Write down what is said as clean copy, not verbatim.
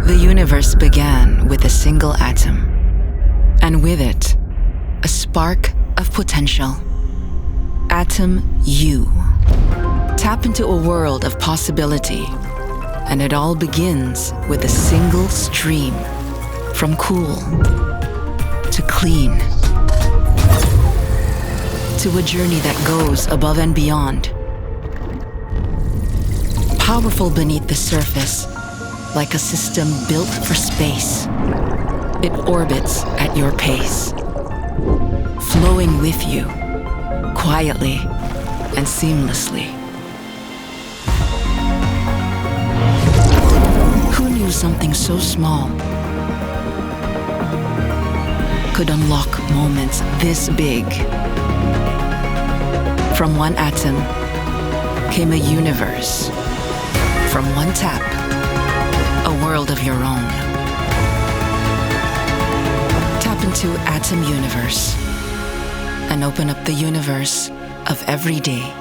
The universe began with a single atom, and with it, a spark of potential. Atom U. Tap into a world of possibility, and it all begins with a single stream, from cool to clean, to a journey that goes above and beyond. Powerful beneath the surface, like a system built for space, it orbits at your pace, flowing with you, quietly and seamlessly. Who knew something so small could unlock moments this big? From one atom came a universe. From one tap, a world of your own. Tap into Atom Universe and open up the universe of every day.